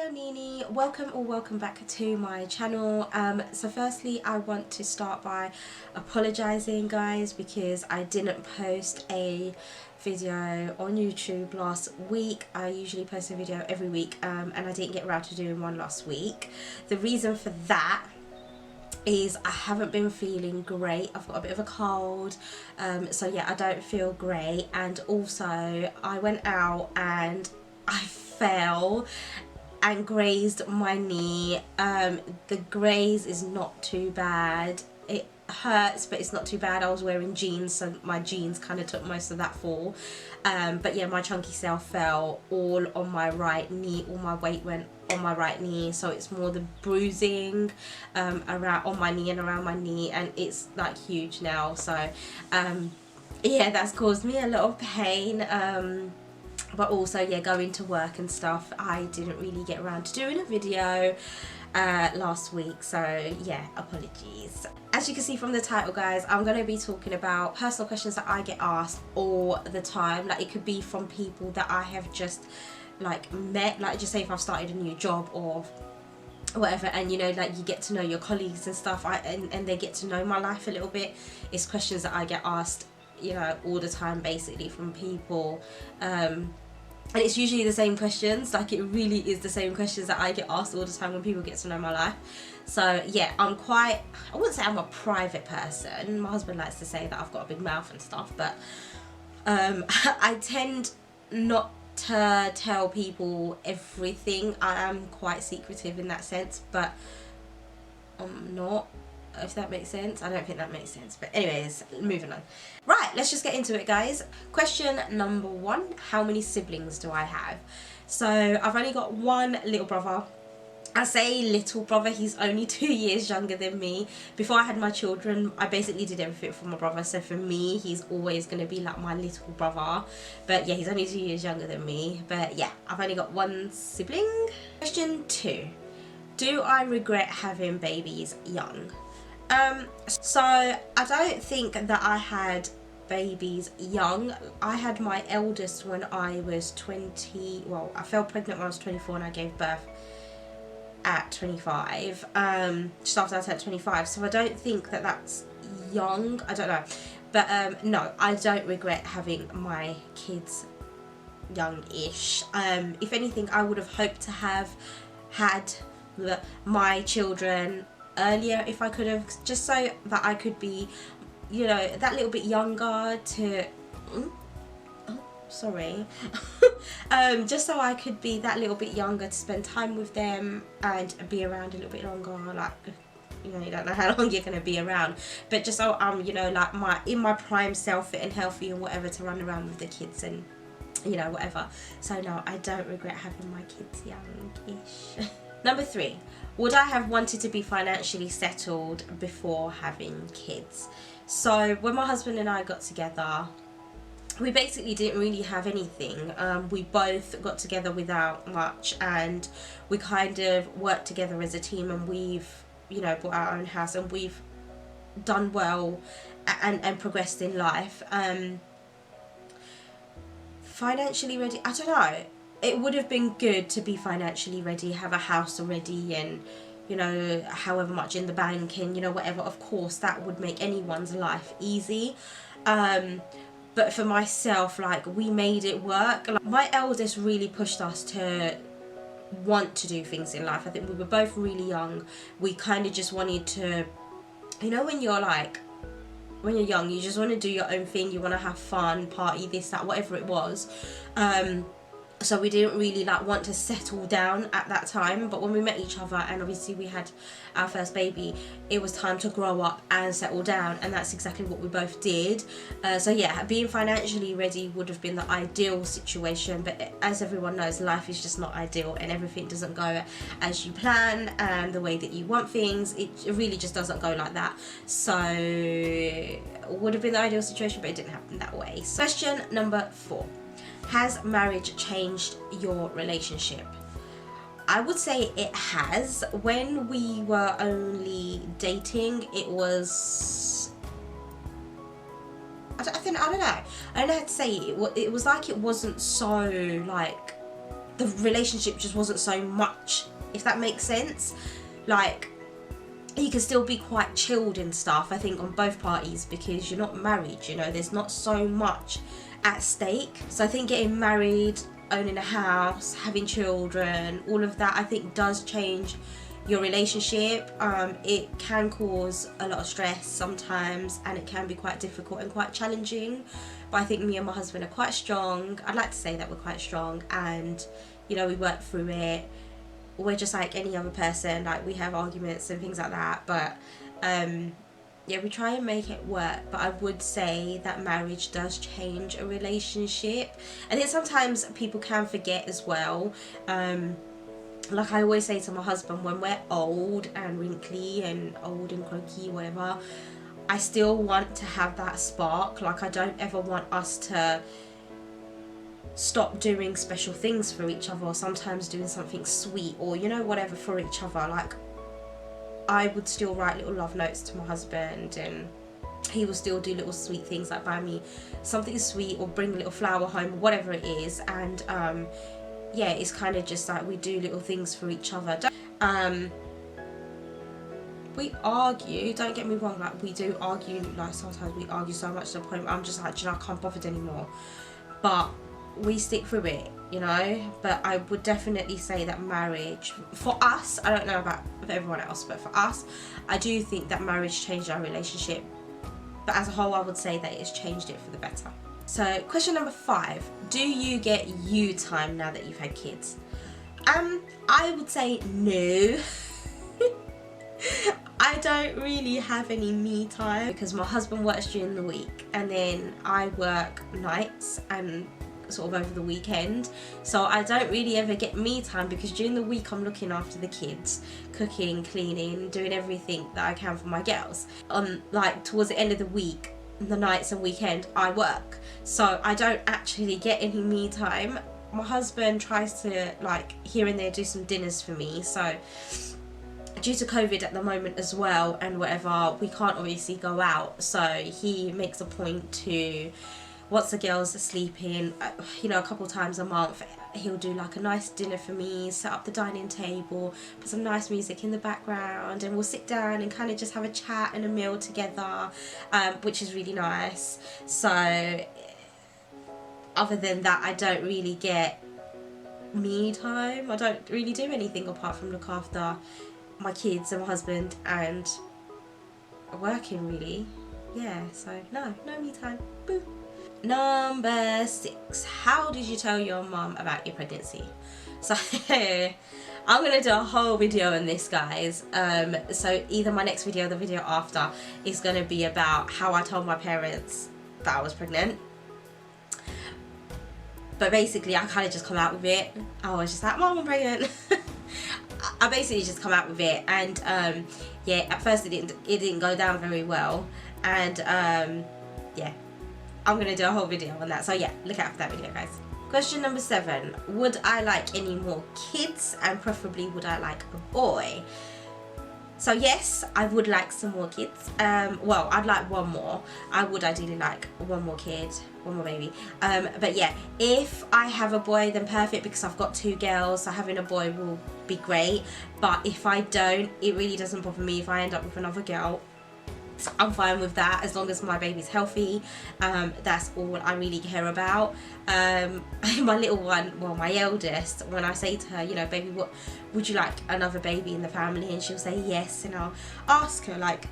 Hello Nini, welcome back to my channel. So firstly I want to start by apologizing guys because I didn't post a video on YouTube last week. I usually post a video every week and I didn't get around to doing one last week. The reason for that is I haven't been feeling great. I've got a bit of a cold, so yeah, I don't feel great, and also I went out and I fell and grazed my knee. The graze is not too bad. It hurts but it's not too bad. I was wearing jeans, so my jeans kind of took most of that fall, but yeah, my chunky self fell all on my right knee. All my weight went on my right knee, so it's more the bruising around on my knee and around my knee, and it's like huge now. So yeah, that's caused me a lot of pain. But also, yeah, going to work and stuff, I didn't really get around to doing a video last week, so yeah, apologies. As you can see from the title guys, I'm going to be talking about personal questions that I get asked all the time. Like, it could be from people that I have just like met, like just say if I've started a new job or whatever, and you know, like you get to know your colleagues and stuff, and they get to know my life a little bit. It's questions that I get asked, you know, all the time basically from people, and it's usually the same questions. Like, it really is the same questions that I get asked all the time when people get to know my life. So yeah, I'm quite, I wouldn't say I'm a private person. My husband likes to say that I've got a big mouth and stuff, but I tend not to tell people everything. I am quite secretive in that sense, but I'm not, if that makes sense. I don't think that makes sense, but anyways, moving on. Right, let's just get into it guys. Question number one: how many siblings do I have? So I've only got one little brother. I say little brother, he's only 2 years younger than me. Before I had my children, I basically did everything for my brother, so for me he's always going to be like my little brother. But yeah, he's only 2 years younger than me. But yeah, I've only got one sibling. Question two: do I regret having babies young? So I don't think that I had babies young. I had my eldest when I was 20, well, I fell pregnant when I was 24 and I gave birth at 25, just after I turned 25, so I don't think that that's young. I don't know, but no, I don't regret having my kids young-ish. If anything, I would have hoped to have had my children earlier if I could have, just so that I could be, you know, that little bit younger to sorry just so I could be that little bit younger to spend time with them and be around a little bit longer. Like, you know, you don't know how long you're going to be around, but just so I'm, you know, like in my prime self, fit and healthy and whatever, to run around with the kids and, you know, whatever. So no, I don't regret having my kids young-ish. Number three: would I have wanted to be financially settled before having kids? So when my husband and I got together, we basically didn't really have anything. We both got together without much, and we kind of worked together as a team, and we've, you know, bought our own house, and we've done well and progressed in life. Financially ready, I don't know. It would have been good to be financially ready, have a house already, and, you know, however much in the bank, and, you know, whatever. Of course, that would make anyone's life easy. But for myself, like, we made it work. Like, my eldest really pushed us to want to do things in life. I think we were both really young. We kind of just wanted to, you know, when you're like, when you're young, you just want to do your own thing. You want to have fun, party, this, that, whatever it was. So we didn't really like want to settle down at that time, but when we met each other and obviously we had our first baby, it was time to grow up and settle down, and that's exactly what we both did. So yeah, being financially ready would have been the ideal situation, but as everyone knows, life is just not ideal, and everything doesn't go as you plan and the way that you want things. It really just doesn't go like that. So it would have been the ideal situation, but it didn't happen that way. So question number four: has marriage changed your relationship? I would say it has. When we were only dating, it was, I don't know. I don't know how to say it. It was like, it wasn't so like the relationship just wasn't so much, if that makes sense. Like, you can still be quite chilled and stuff, I think, on both parties, because you're not married, you know, there's not so much at stake. So I think getting married, owning a house, having children, all of that, I think does change your relationship. It can cause a lot of stress sometimes, and it can be quite difficult and quite challenging, but I think me and my husband are quite strong. I'd like to say that we're quite strong, and you know, we work through it. We're just like any other person, like we have arguments and things like that, but yeah, we try and make it work. But I would say that marriage does change a relationship. I think sometimes people can forget as well. Like I always say to my husband, when we're old and wrinkly and old and croaky, whatever, I still want to have that spark. Like, I don't ever want us to stop doing special things for each other, or sometimes doing something sweet, or you know, whatever, for each other. Like, I would still write little love notes to my husband, and he will still do little sweet things, like buy me something sweet or bring a little flower home, or whatever it is. And yeah, it's kind of just like we do little things for each other. We argue, don't get me wrong, like we do argue, like sometimes we argue so much to the point where I'm just like, you know, I can't bother anymore. But we stick through it, you know. But I would definitely say that marriage, for us, I don't know about everyone else, but for us, I do think that marriage changed our relationship. But as a whole, I would say that it's changed it for the better. So question number 5, do you get you time now that you've had kids? I would say no. I don't really have any me time, because my husband works during the week, and then I work nights and sort of over the weekend. So I don't really ever get me time, because during the week I'm looking after the kids, cooking, cleaning, doing everything that I can for my girls. Like towards the end of the week, the nights and weekend, I work, so I don't actually get any me time. My husband tries to, like, here and there do some dinners for me. So due to COVID at the moment as well and whatever, we can't obviously go out, so he makes a point to, once the girls are sleeping, you know, a couple times a month, he'll do like a nice dinner for me, set up the dining table, put some nice music in the background, and we'll sit down and kind of just have a chat and a meal together, which is really nice. So other than that, I don't really get me time. I don't really do anything apart from look after my kids and my husband and working, really. Yeah, so no me time. Boo. Number 6, how did you tell your mum about your pregnancy? So I'm gonna do a whole video on this, guys. So either my next video or the video after is gonna be about how I told my parents that I was pregnant. But basically, I kind of just come out with it. I was just like, Mom, I'm pregnant. I basically just come out with it, and yeah, at first it didn't go down very well, and yeah, I'm gonna do a whole video on that. So yeah, look out for that video, guys. Question number 7, would I like any more kids, and preferably would I like a boy? So yes, I would like some more kids. Well, I'd like one more. I would ideally like one more kid, one more baby. But yeah, if I have a boy, then perfect, because I've got 2 girls, so having a boy will be great. But if I don't, it really doesn't bother me if I end up with another girl. I'm fine with that, as long as my baby's healthy. That's all I really care about. My little one, well, my eldest, when I say to her, you know, baby, what would you like, another baby in the family? And she'll say yes, and I'll ask her, like,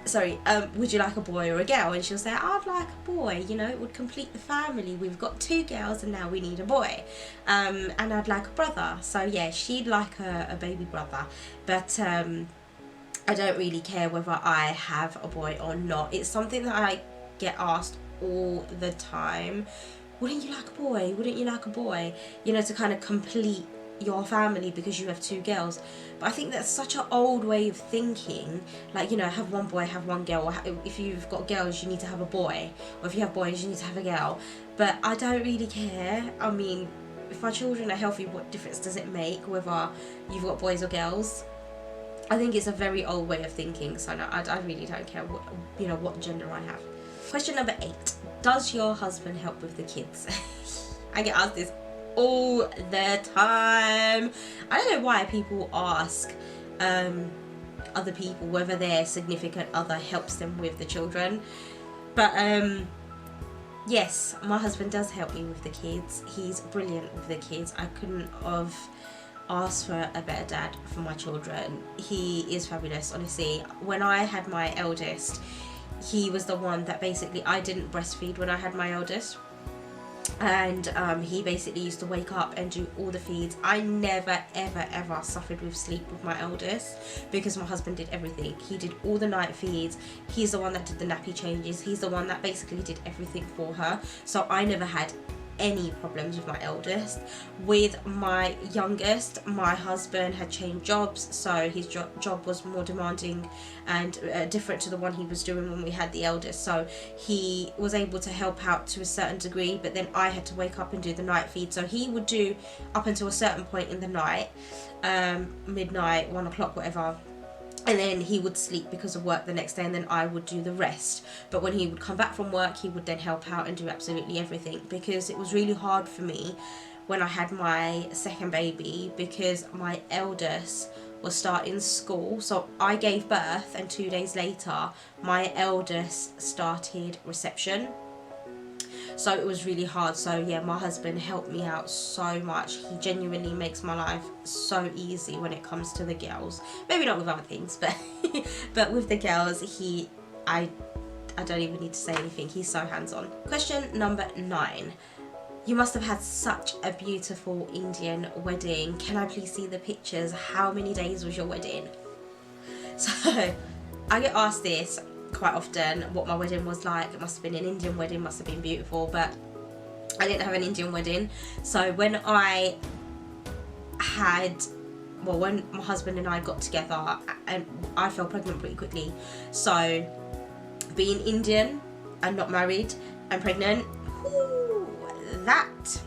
sorry, would you like a boy or a girl? And she'll say, I'd like a boy, you know, it would complete the family. We've got 2 girls and now we need a boy. And I'd like a brother. So yeah, she'd like a baby brother. But I don't really care whether I have a boy or not. It's something that I get asked all the time. Wouldn't you like a boy? Wouldn't you like a boy? You know, to kind of complete your family because you have 2 girls. But I think that's such an old way of thinking. Like, you know, have one boy, have one girl. Or if you've got girls, you need to have a boy. Or if you have boys, you need to have a girl. But I don't really care. I mean, if my children are healthy, what difference does it make whether you've got boys or girls? I think it's a very old way of thinking, so no, I really don't care what, you know, what gender I have. Question number 8. Does your husband help with the kids? I get asked this all the time. I don't know why people ask other people whether their significant other helps them with the children, but yes, my husband does help me with the kids. He's brilliant with the kids. I couldn't have asked for a better dad for my children. He is fabulous, honestly. When I had my eldest, he was the one that basically, I didn't breastfeed when I had my eldest, and he basically used to wake up and do all the feeds. I never ever suffered with sleep with my eldest because my husband did everything. He did all the night feeds, he's the one that did the nappy changes, he's the one that basically did everything for her. So I never had any problems with my eldest. With my youngest, my husband had changed jobs, so his job was more demanding and different to the one he was doing when we had the eldest, so he was able to help out to a certain degree, but then I had to wake up and do the night feed. So he would do up until a certain point in the night, midnight, 1 o'clock, whatever, and then he would sleep because of work the next day, and then I would do the rest. But when he would come back from work, he would then help out and do absolutely everything, because it was really hard for me when I had my second baby, because my eldest was starting school. So I gave birth and 2 days later my eldest started reception. So it was really hard. So yeah, my husband helped me out so much. He genuinely makes my life so easy when it comes to the girls. Maybe not with other things, but but with the girls, I don't even need to say anything. He's so hands-on. Question number 9. You must have had such a beautiful Indian wedding. Can I please see the pictures? How many days was your wedding? So I get asked this quite often, what my wedding was like. It must have been an Indian wedding, must have been beautiful, but I didn't have an Indian wedding. So when my husband and I got together, and I fell pregnant pretty quickly. So being Indian and not married and pregnant, whoo, that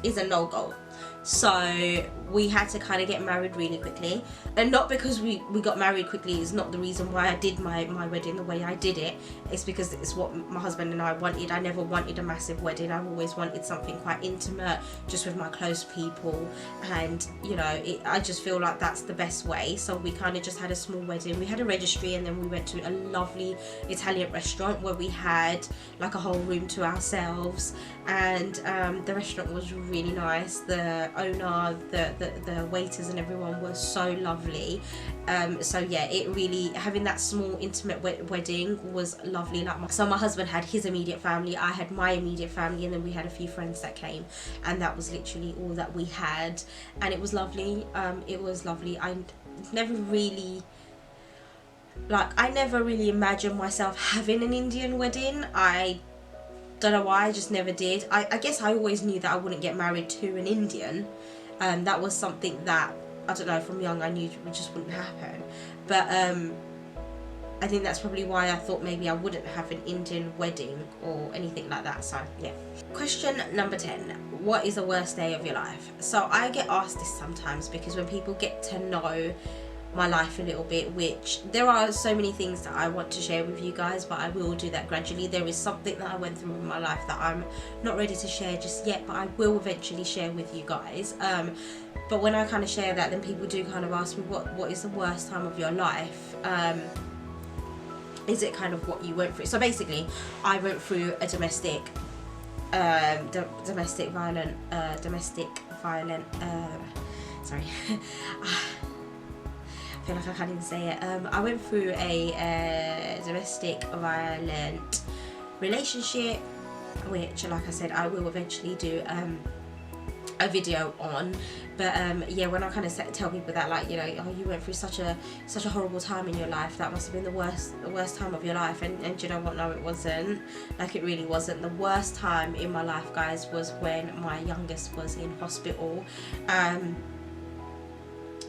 is a no-go. So we had to kind of get married really quickly, and not because we got married quickly is not the reason why I did my wedding the way I did it. It's because it's what my husband and I wanted. I never wanted a massive wedding. I always wanted something quite intimate, just with my close people, and you know, I just feel like that's the best way. So we kind of just had a small wedding. We had a registry, and then we went to a lovely Italian restaurant where we had like a whole room to ourselves, and the restaurant was really nice. The owner, the waiters and everyone were so lovely. So yeah, it really, having that small intimate wedding was lovely. So my husband had his immediate family, I had my immediate family, and then we had a few friends that came, and that was literally all that we had, and it was lovely. It was lovely. I never really imagined myself having an Indian wedding. I don't know why, I just never did. I guess I always knew that I wouldn't get married to an Indian. That was something that, I don't know, from young I knew it just wouldn't happen. But I think that's probably why I thought maybe I wouldn't have an Indian wedding or anything like that. So yeah. Question number 10. What is the worst day of your life? So I get asked this sometimes, because when people get to know my life a little bit, which there are so many things that I want to share with you guys, but I will do that gradually. There is something that I went through in my life that I'm not ready to share just yet, but I will eventually share with you guys. But when I kind of share that, then people do kind of ask me, what is the worst time of your life? Is it kind of what you went through? So basically, I went through a domestic violent sorry. I feel like I can't even say it. I went through a domestic violent relationship, which, like I said, I will eventually do a video on. But yeah, when I kind of tell people that, like, you know, oh, you went through such a horrible time in your life, that must have been the worst time of your life, and you know what, no, it wasn't. Like, it really wasn't. The worst time in my life, guys, was when my youngest was in hospital.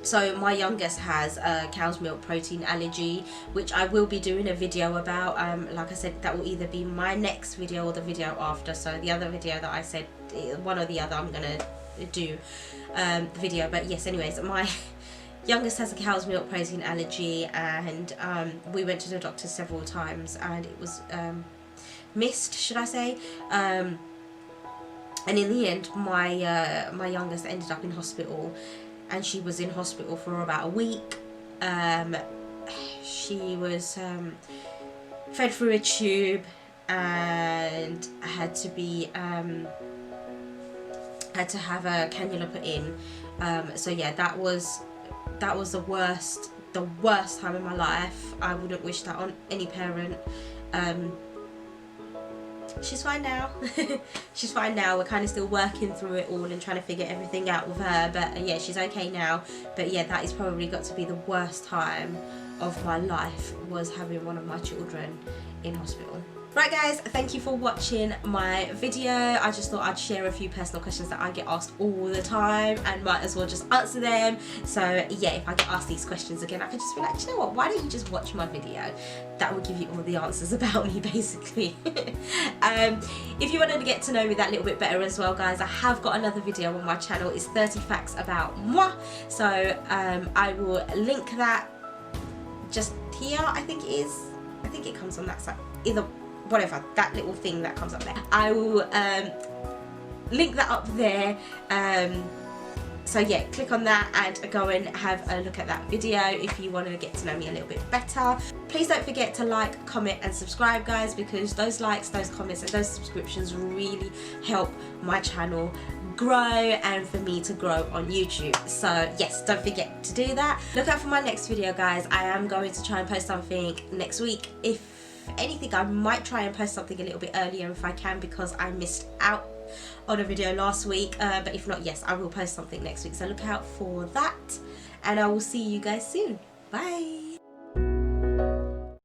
So my youngest has a cow's milk protein allergy, which I will be doing a video about. Like I said, that will either be my next video or the video after. So the other video that I said, one or the other, I'm gonna do the video. But yes, anyways, my youngest has a cow's milk protein allergy, and we went to the doctor several times, and it was missed, should I say. And in the end, my youngest ended up in hospital, and she was in hospital for about a week. She was fed through a tube and had to be had to have a cannula put in. So yeah, that was the worst time in my life. I wouldn't wish that on any parent. She's fine now. She's fine now. We're kind of still working through it all and trying to figure everything out with her, but yeah, she's okay now. But yeah, that is probably got to be the worst time of my life, was having one of my children in hospital. Right guys, thank you for watching my video. I just thought I'd share a few personal questions that I get asked all the time and might as well just answer them. So yeah, if I get asked these questions again, I can just be like, you know what, why don't you just watch my video? That will give you all the answers about me, basically. If you wanted to get to know me that little bit better as well, guys, I have got another video on my channel. It's 30 facts about moi. So I will link that just here, I think it is. I think it comes on that side. Either whatever, that little thing that comes up there, I will link that up there. So yeah, click on that and go and have a look at that video if you want to get to know me a little bit better. Please don't forget to like, comment and subscribe, guys, because those likes, those comments and those subscriptions really help my channel grow and for me to grow on YouTube. So yes, don't forget to do that. Look out for my next video, guys. I am going to try and post something next week. If anything, I might try and post something a little bit earlier if I can, because I missed out on a video last week, but if not, yes, I will post something next week, so look out for that, and I will see you guys soon. Bye.